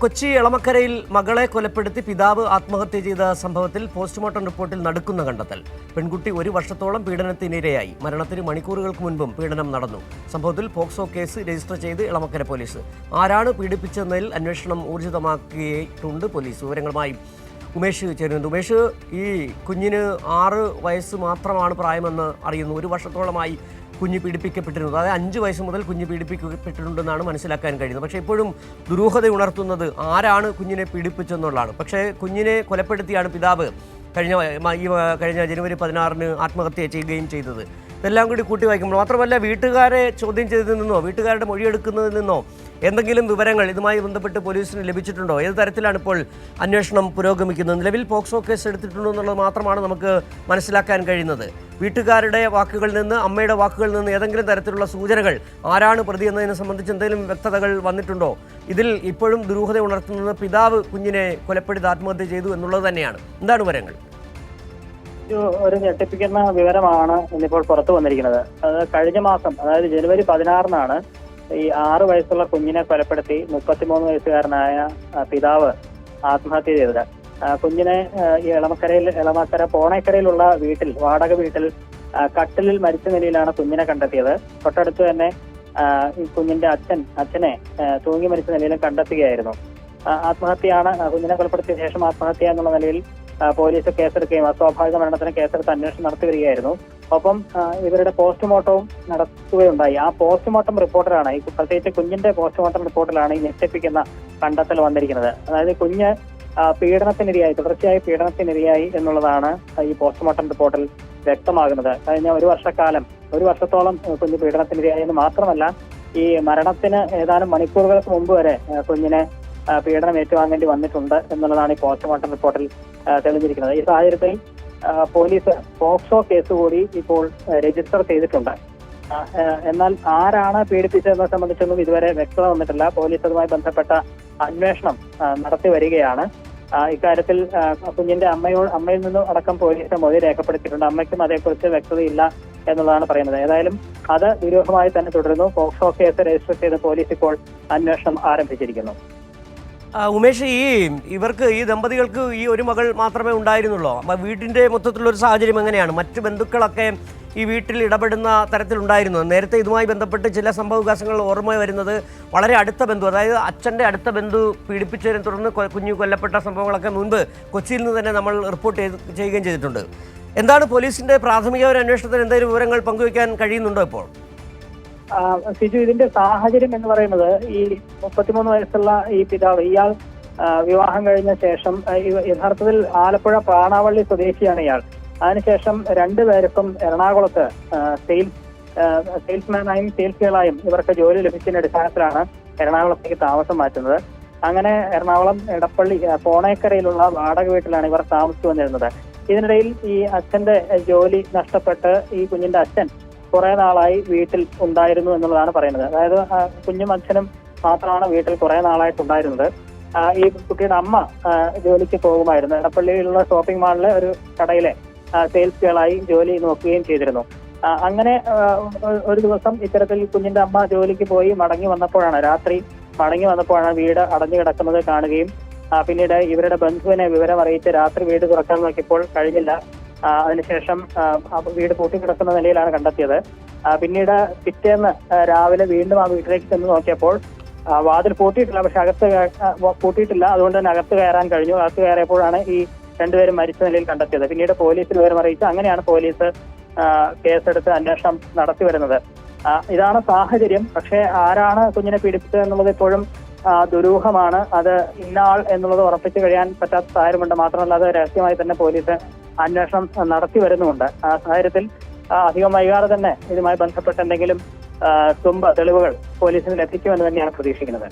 കൊച്ചി എളമക്കരയിൽ മകളെ കൊലപ്പെടുത്തി പിതാവ് ആത്മഹത്യ ചെയ്ത സംഭവത്തിൽ പോസ്റ്റ്മോർട്ടം റിപ്പോർട്ടിൽ നടുക്കുന്ന കണ്ടെത്തൽ. പെൺകുട്ടി 1 വർഷത്തോളം പീഡനത്തിനിരയായി. മരണത്തിന് മണിക്കൂറുകൾക്ക് മുൻപും പീഡനം നടന്നു. സംഭവത്തിൽ പോക്സോ കേസ് രജിസ്റ്റർ ചെയ്ത് എളമക്കര പോലീസ്. ആരാണ് പീഡിപ്പിച്ചതെന്നതിൽ അന്വേഷണം ഊർജിതമാക്കിയിട്ടുണ്ട് പോലീസ്. വിവരങ്ങളുമായി ഉമേഷ് ചേരുന്നുണ്ട്. ഉമേഷ്, ഈ കുഞ്ഞിന് 6 വയസ്സ് മാത്രമാണ് പ്രായമെന്ന് അറിയുന്നു. 1 വർഷത്തോളമായി കുഞ്ഞ് പീഡിപ്പിക്കപ്പെട്ടിരുന്നത്. അതായത് 5 വയസ്സ് മുതൽ കുഞ്ഞ് പീഡിപ്പിക്കപ്പെട്ടിട്ടുണ്ടെന്നാണ് മനസ്സിലാക്കാൻ കഴിയുന്നത്. പക്ഷേ ഇപ്പോഴും ദുരൂഹത ഉണർത്തുന്നത് ആരാണ് കുഞ്ഞിനെ പീഡിപ്പിച്ചെന്നുള്ളതാണ്. പക്ഷേ കുഞ്ഞിനെ കൊലപ്പെടുത്തിയാണ് പിതാവ് കഴിഞ്ഞ ജനുവരി 16-ന് ആത്മഹത്യ ചെയ്യുകയും ചെയ്തത്. ഇതെല്ലാം കൂടി കൂട്ടി വായിക്കുമ്പോൾ മാത്രമല്ല, വീട്ടുകാരെ ചോദ്യം ചെയ്തതിൽ നിന്നോ വീട്ടുകാരുടെ മൊഴിയെടുക്കുന്നതിൽ നിന്നോ എന്തെങ്കിലും വിവരങ്ങൾ ഇതുമായി ബന്ധപ്പെട്ട് പോലീസിന് ലഭിച്ചിട്ടുണ്ടോ? ഏത് തരത്തിലാണ് ഇപ്പോൾ അന്വേഷണം പുരോഗമിക്കുന്നത്? നിലവിൽ പോക്സോ കേസ് എടുത്തിട്ടുണ്ടോ എന്നുള്ളത് മാത്രമാണ് നമുക്ക് മനസ്സിലാക്കാൻ കഴിയുന്നത്. വീട്ടുകാരുടെ വാക്കുകളിൽ നിന്ന്, അമ്മയുടെ വാക്കുകളിൽ നിന്ന് ഏതെങ്കിലും തരത്തിലുള്ള സൂചനകൾ, ആരാണ് പ്രതി എന്നതിനെ സംബന്ധിച്ച് എന്തെങ്കിലും വ്യക്തതകൾ വന്നിട്ടുണ്ടോ? ഇതിൽ ഇപ്പോഴും ദുരൂഹത ഉണർത്തുന്നത് പിതാവ് കുഞ്ഞിനെ കൊലപ്പെടുത്തി ആത്മഹത്യ ചെയ്തു എന്നുള്ളത് തന്നെയാണ്. എന്താണ് വിവരങ്ങൾ? ഒരു ഞെട്ടിപ്പിക്കുന്ന വിവരമാണ് ഇന്നിപ്പോൾ പുറത്തു വന്നിരിക്കുന്നത്. അത് കഴിഞ്ഞ മാസം, അതായത് ജനുവരി 16-നാണ് ഈ 6 വയസ്സുള്ള കുഞ്ഞിനെ കൊലപ്പെടുത്തി 33 വയസ്സുകാരനായ പിതാവ് ആത്മഹത്യ ചെയ്തത്. കുഞ്ഞിനെ എളമക്കര പോണേക്കരയിലുള്ള വീട്ടിൽ, വാടക വീട്ടിൽ കട്ടിലിൽ മരിച്ച നിലയിലാണ് കുഞ്ഞിനെ കണ്ടെത്തിയത്. തൊട്ടടുത്ത് തന്നെ ഈ കുഞ്ഞിന്റെ അച്ഛനെ തൂങ്ങി മരിച്ച നിലയിലും കണ്ടെത്തുകയായിരുന്നു. ആത്മഹത്യയാണ്, കുഞ്ഞിനെ കൊലപ്പെടുത്തിയ ശേഷം ആത്മഹത്യ എന്നുള്ള നിലയിൽ പോലീസ് കേസെടുക്കുകയും അസ്വാഭാവിക മരണത്തിന് കേസെടുത്ത് അന്വേഷണം നടത്തി വരികയായിരുന്നു. ഒപ്പം ഇവരുടെ പോസ്റ്റ്മോർട്ടവും നടത്തുകയുണ്ടായി. ആ പോസ്റ്റ്മോർട്ടം റിപ്പോർട്ടിലാണ്, ഈ പ്രത്യേകിച്ച് കുഞ്ഞിന്റെ പോസ്റ്റ്മോർട്ടം റിപ്പോർട്ടിലാണ് ഈ ഞെട്ടിപ്പിക്കുന്ന കണ്ടെത്തൽ വന്നിരിക്കുന്നത്. അതായത് കുഞ്ഞ് തുടർച്ചയായി പീഡനത്തിനിരയായി എന്നുള്ളതാണ് ഈ പോസ്റ്റ്മോർട്ടം റിപ്പോർട്ടിൽ വ്യക്തമാകുന്നത്. കഴിഞ്ഞ 1 വർഷത്തോളം കുഞ്ഞ് പീഡനത്തിനിരയായി എന്ന് മാത്രമല്ല, ഈ മരണത്തിന് ഏതാനും മണിക്കൂറുകൾക്ക് മുമ്പ് വരെ കുഞ്ഞിനെ പീഡനം ഏറ്റുവാങ്ങേണ്ടി വന്നിട്ടുണ്ട് എന്നുള്ളതാണ് ഈ പോസ്റ്റ്മോർട്ടം റിപ്പോർട്ടിൽ തെളിഞ്ഞിരിക്കുന്നത്. ഈ സാഹചര്യത്തിൽ പോലീസ് പോക്സോ കേസ് കൂടി ഇപ്പോൾ രജിസ്റ്റർ ചെയ്തിട്ടുണ്ട്. എന്നാൽ ആരാണ് പീഡിപ്പിച്ചതെന്നെ സംബന്ധിച്ചൊന്നും ഇതുവരെ വ്യക്തത വന്നിട്ടില്ല. പോലീസ് അതുമായി ബന്ധപ്പെട്ട അന്വേഷണം നടത്തി വരികയാണ്. ഇക്കാര്യത്തിൽ കുഞ്ഞിന്റെ അമ്മയിൽ നിന്നും അടക്കം പോലീസ് മൊഴി രേഖപ്പെടുത്തിയിട്ടുണ്ട്. അമ്മയ്ക്കും അതേക്കുറിച്ച് വ്യക്തതയില്ല എന്നുള്ളതാണ് പറയുന്നത്. ഏതായാലും അത് ദുരൂഹമായി തന്നെ തുടരുന്നു. പോക്സോ കേസ് രജിസ്റ്റർ ചെയ്ത് പോലീസ് ഇപ്പോൾ അന്വേഷണം ആരംഭിച്ചിരിക്കുന്നു. ഉമേഷ്, ഈ ദമ്പതികൾക്ക് ഈ ഒരു മകൾ മാത്രമേ ഉണ്ടായിരുന്നുള്ളൂ. വീട്ടിന്റെ മൊത്തത്തിലുള്ള ഒരു സാഹചര്യം എങ്ങനെയാണ്? മറ്റു ബന്ധുക്കളൊക്കെ ഈ വീട്ടിൽ ഇടപെടുന്ന തരത്തിലുണ്ടായിരുന്നു? നേരത്തെ ഇതുമായി ബന്ധപ്പെട്ട് ചില സംഭവവികാസങ്ങൾ ഓർമ്മ വരുന്നത്, വളരെ അടുത്ത ബന്ധു, അതായത് അച്ഛൻ്റെ അടുത്ത ബന്ധു പീഡിപ്പിച്ചതിനെ തുടർന്ന് കുഞ്ഞു കൊല്ലപ്പെട്ട സംഭവങ്ങളൊക്കെ മുൻപ് കൊച്ചിയിൽ നിന്ന് തന്നെ നമ്മൾ റിപ്പോർട്ട് ചെയ്യുകയും ചെയ്തിട്ടുണ്ട്. എന്താണ് പോലീസിന്റെ പ്രാഥമിക ഒരു അന്വേഷണത്തിന് എന്തെങ്കിലും വിവരങ്ങൾ പങ്കുവയ്ക്കാൻ കഴിയുന്നുണ്ടോ ഇപ്പോൾ? സിജു, ഇതിന്റെ സാഹചര്യം എന്ന് പറയുന്നത്, ഈ 33 വയസ്സുള്ള ഈ പിതാവ്, ഇയാൾ വിവാഹം കഴിഞ്ഞ ശേഷം യഥാർത്ഥത്തിൽ ആലപ്പുഴ പാണാവള്ളി സ്വദേശിയാണ് ഇയാൾ. അതിനുശേഷം 2 പേർക്കും എറണാകുളത്ത് സെയിൽസ്മാനായും സെയിൽസ് ഗേളായും ഇവർക്ക് ജോലി ലഭിച്ചതിന്റെ അടിസ്ഥാനത്തിലാണ് എറണാകുളത്തേക്ക് താമസം മാറ്റുന്നത്. അങ്ങനെ എറണാകുളം എടപ്പള്ളി പോണേക്കരയിലുള്ള വാടക വീട്ടിലാണ് ഇവർ താമസിച്ചു വന്നിരുന്നത്. ഇതിനിടയിൽ ഈ അച്ഛന്റെ ജോലി നഷ്ടപ്പെട്ട് ഈ കുഞ്ഞിന്റെ അച്ഛൻ കുറെ നാളായി വീട്ടിൽ ഉണ്ടായിരുന്നു എന്നുള്ളതാണ് പറയുന്നത്. അതായത് കുഞ്ഞും അച്ഛനും മാത്രമാണ് വീട്ടിൽ കുറെ നാളായിട്ടുണ്ടായിരുന്നത്. ഈ കുട്ടിയുടെ അമ്മ ജോലിക്ക് പോകുമായിരുന്നു. എടപ്പള്ളിയിലുള്ള ഷോപ്പിംഗ് മാളിലെ ഒരു കടയിലെ സെയിൽസ് ഗേളായി ജോലി നോക്കുകയും ചെയ്തിരുന്നു. അങ്ങനെ ഒരു ദിവസം ഇത്തരത്തിൽ കുഞ്ഞിന്റെ അമ്മ ജോലിക്ക് പോയി രാത്രി മടങ്ങി വന്നപ്പോഴാണ് വീട് അടഞ്ഞു കിടക്കുന്നത് കാണുകയും പിന്നീട് ഇവരുടെ ബന്ധുവിനെ വിവരം അറിയിച്ച് രാത്രി വീട് തുറക്കാൻ നോക്കിയപ്പോൾ കഴിഞ്ഞില്ല. അതിനുശേഷം വീട് പൂട്ടിക്കിടക്കുന്ന നിലയിലാണ് കണ്ടെത്തിയത്. പിന്നീട് പിറ്റേന്ന് രാവിലെ വീണ്ടും ആ വീട്ടിലേക്ക് ചെന്ന് നോക്കിയപ്പോൾ വാതിൽ പൂട്ടിയിട്ടില്ല. പക്ഷെ പൂട്ടിയിട്ടില്ല, അതുകൊണ്ട് തന്നെ അകത്ത് കയറാൻ കഴിഞ്ഞു. അകത്ത് കയറിയപ്പോഴാണ് ഈ 2 പേരും മരിച്ച നിലയിൽ കണ്ടെത്തിയത്. പിന്നീട് പോലീസിൽ വിവരം അറിയിച്ചു. അങ്ങനെയാണ് പോലീസ് കേസെടുത്ത് അന്വേഷണം നടത്തി വരുന്നത്. ഇതാണ് സാഹചര്യം. പക്ഷേ ആരാണ് കുഞ്ഞിനെ പീഡിപ്പിച്ചത് എന്നുള്ളത് ഇപ്പോഴും ദുരൂഹമാണ്. അത് ഇന്നയാൾ എന്നുള്ളത് ഉറപ്പിച്ചു കഴിയാൻ പറ്റാത്ത സാഹചര്യമുണ്ട്. മാത്രമല്ല, അത് രഹസ്യമായി തന്നെ പോലീസ് അന്വേഷണം നടത്തി വരുന്നുമുണ്ട്. ആ സാഹചര്യത്തിൽ അധികം വൈകാതെ തന്നെ ഇതുമായി ബന്ധപ്പെട്ട എന്തെങ്കിലും തെളിവുകൾ പോലീസിന് ലഭിക്കുമെന്ന് തന്നെയാണ് പ്രതീക്ഷിക്കുന്നത്.